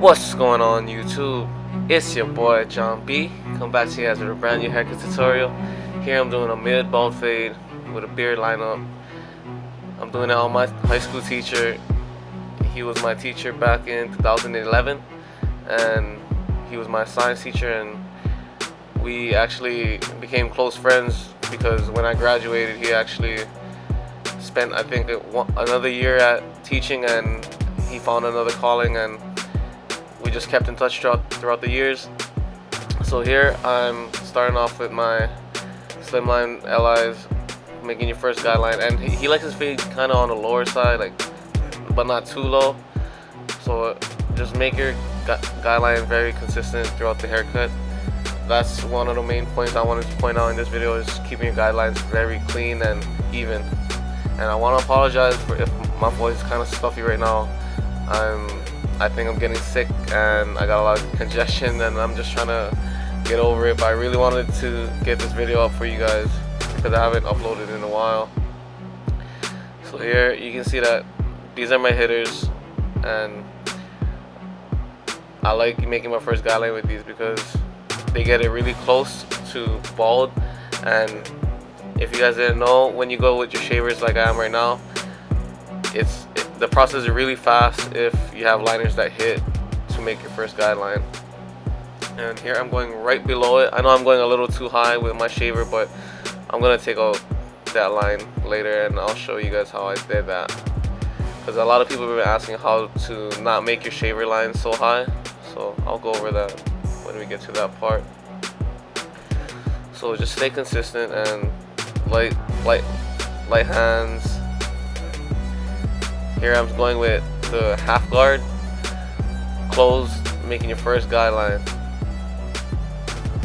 What's going on YouTube? It's your boy John B. Come back to you guys with a brand new haircut tutorial. Here I'm doing a mid bald fade with a beard lineup. I'm doing it on my high school teacher. He was my teacher back in 2011 and he was my science teacher, and we actually became close friends because when I graduated he actually spent I think another year at teaching, and he found another calling, and we just kept in touch throughout the years. So here I'm starting off with my slimline LIs, making your first guideline, and he likes his fade kind of on the lower side, like, but not too low. So just make your guideline very consistent throughout the haircut. That's one of the main points I wanted to point out in this video, is keeping your guidelines very clean and even. And I want to apologize for if my voice is kind of stuffy right now. I think I'm getting sick and I got a lot of congestion, and I'm just trying to get over it. But I really wanted to get this video up for you guys because I haven't uploaded in a while. So here you can see that these are my hitters, and I like making my first guideline with these because they get it really close to bald. And if you guys didn't know, when you go with your shavers like I am right now, the process is really fast if you have liners that hit to make your first guideline. And here I'm going right below it. I know I'm going a little too high with my shaver, but I'm gonna take out that line later and I'll show you guys how I did that, because a lot of people have been asking how to not make your shaver line so high. So I'll go over that when we get to that part. So just stay consistent and light hands. Here I'm going with the half guard, close, making your first guideline.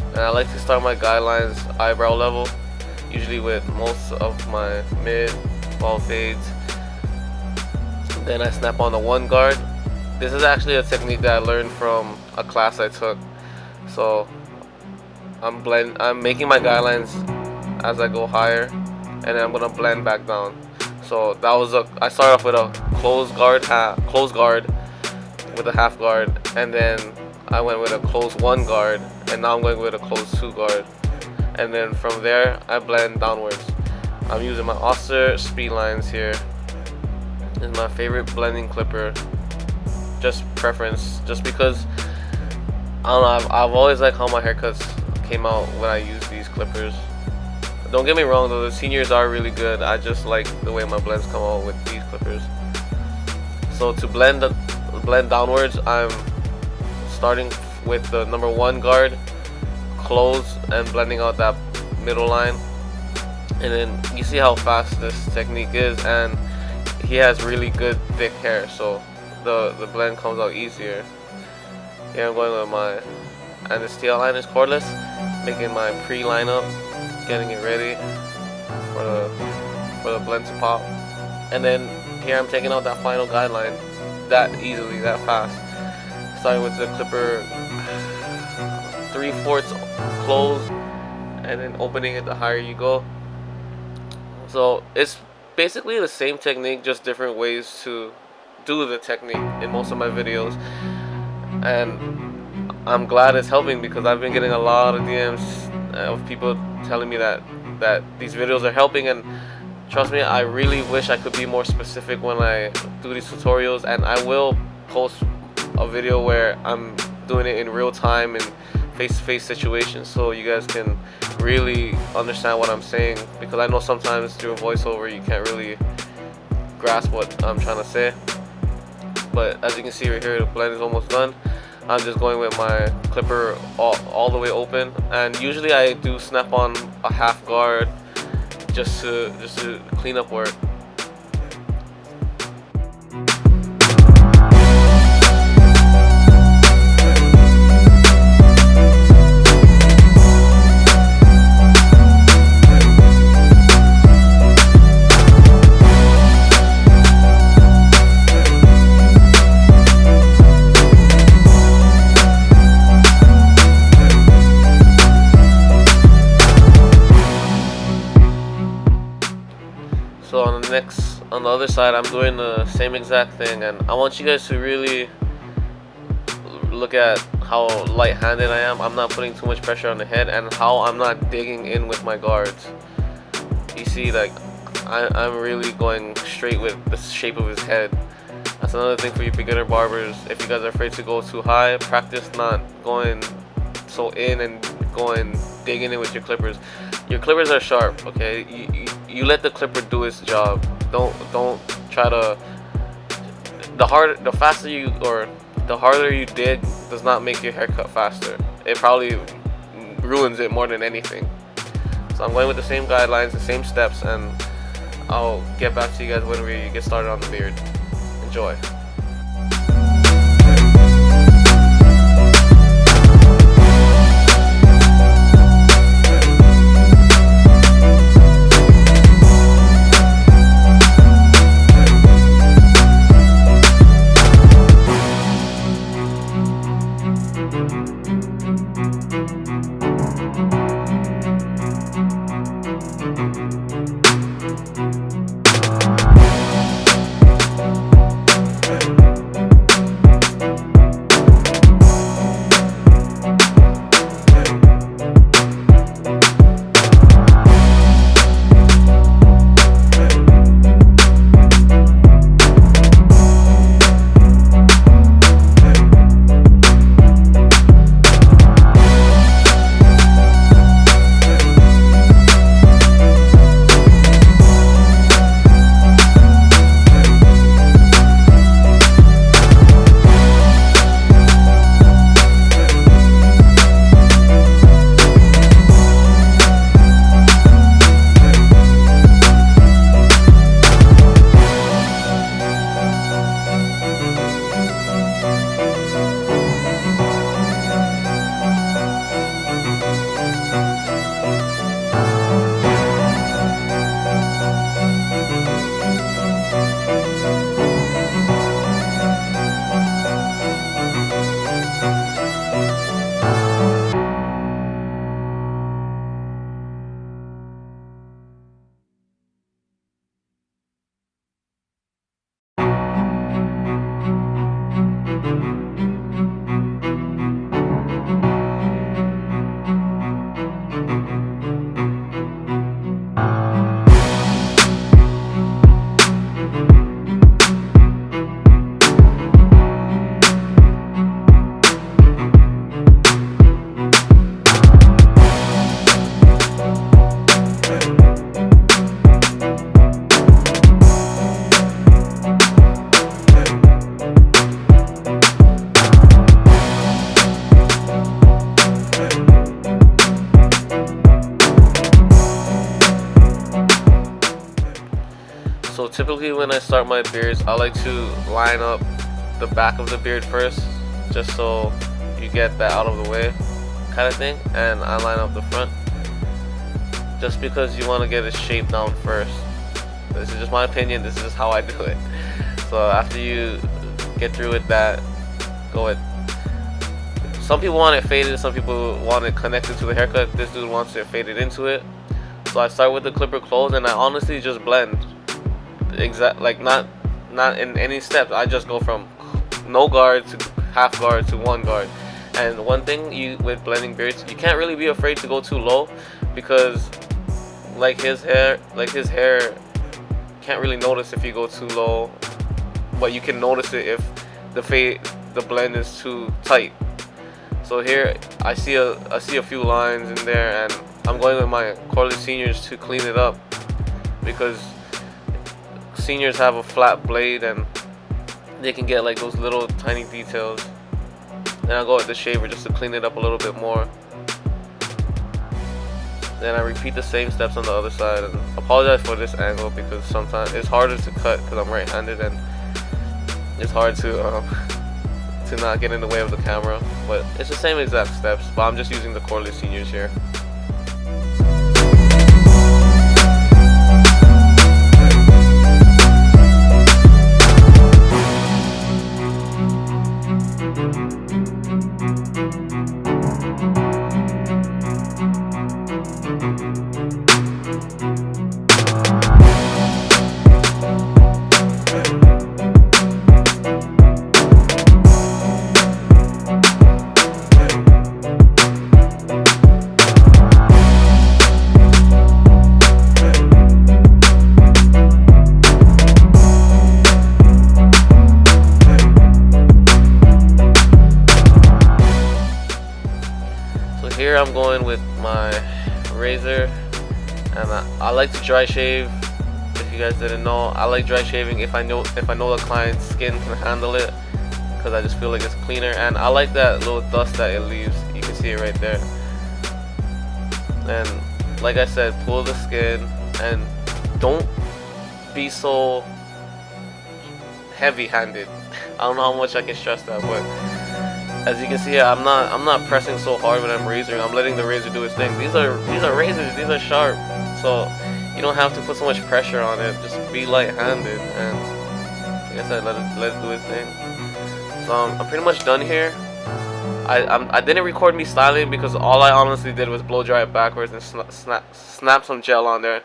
And I like to start my guidelines eyebrow level, usually with most of my mid bald fades. Then I snap on the one guard. This is actually a technique that I learned from a class I took. So I'm making my guidelines as I go higher, and then I'm gonna blend back down. So that was I started off with a close guard with a half guard, and then I went with a close one guard, and now I'm going with a close two guard, and then from there I blend downwards. I'm using my Oster speed lines here. This is my favorite blending clipper, just preference, just because I don't know, I've always liked how my haircuts came out when I use these clippers. Don't get me wrong though, the seniors are really good. I just like the way my blends come out with these clippers. So to blend downwards, I'm starting with the number one guard, close, and blending out that middle line. And then you see how fast this technique is, and he has really good thick hair, so the blend comes out easier. Here I'm going with my, and the steel line is cordless, making my pre-lineup, getting it ready for the blend to pop. And then here I'm taking out that final guideline that easily, that fast, starting with the clipper 3/4 close and then opening it the higher you go. So it's basically the same technique, just different ways to do the technique in most of my videos, and I'm glad it's helping because I've been getting a lot of DMs of people telling me that these videos are helping. And trust me, I really wish I could be more specific when I do these tutorials, and I will post a video where I'm doing it in real time in face-to-face situations so you guys can really understand what I'm saying, because I know sometimes through a voiceover you can't really grasp what I'm trying to say. But as you can see right here, the blend is almost done. I'm just going with my clipper all the way open, and usually I do snap on a half guard just to clean up work. So on the other side, I'm doing the same exact thing, and I want you guys to really look at how light-handed I am. I'm not putting too much pressure on the head, and how I'm not digging in with my guards. You see, like, I'm really going straight with the shape of his head. That's another thing for you beginner barbers. If you guys are afraid to go too high, practice not going so in and going digging in with your clippers. Your clippers are sharp, okay? You let the clipper do its job. Don't try to. The harder you dig does not make your haircut faster. It probably ruins it more than anything. So I'm going with the same guidelines, the same steps, and I'll get back to you guys when we get started on the beard. Enjoy. So typically when I start my beards, I like to line up the back of the beard first, just so you get that out of the way kind of thing, and I line up the front just because you want to get it shaped down first. This is just my opinion, this is just how I do it. So after you get through with that, go with, some people want it faded, some people want it connected to the haircut. This dude wants it faded into it. So I start with the clipper closed, and I honestly just blend. Like not in any steps. I just go from no guard to half guard to one guard. And one thing with blending beards, you can't really be afraid to go too low, because like his hair can't really notice if you go too low, but you can notice it if the blend is too tight. So here I see a few lines in there, and I'm going with my Kapolei seniors to clean it up, because seniors have a flat blade and they can get like those little tiny details. Then I'll go with the shaver just to clean it up a little bit more. Then I repeat the same steps on the other side, and apologize for this angle because sometimes it's harder to cut because I'm right-handed, and it's hard to not get in the way of the camera. But it's the same exact steps, but I'm just using the Kapolei seniors here. here I'm going with my razor, and I like to dry shave. If you guys didn't know, I like dry shaving if I know the client's skin can handle it, because I just feel like it's cleaner, and I like that little dust that it leaves. You can see it right there. And like I said, pull the skin, and don't be so heavy-handed. I don't know how much I can stress that, but as you can see, I'm not pressing so hard when I'm razoring. I'm letting the razor do its thing. These are razors. These are sharp, so you don't have to put so much pressure on it. Just be light-handed, and like I said, let it do its thing. So I'm pretty much done here. I didn't record me styling because all I honestly did was blow dry it backwards and snap some gel on there.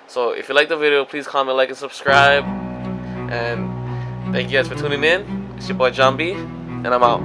So if you like the video, please comment, like, and subscribe. And thank you guys for tuning in. It's your boy John B, and I'm out.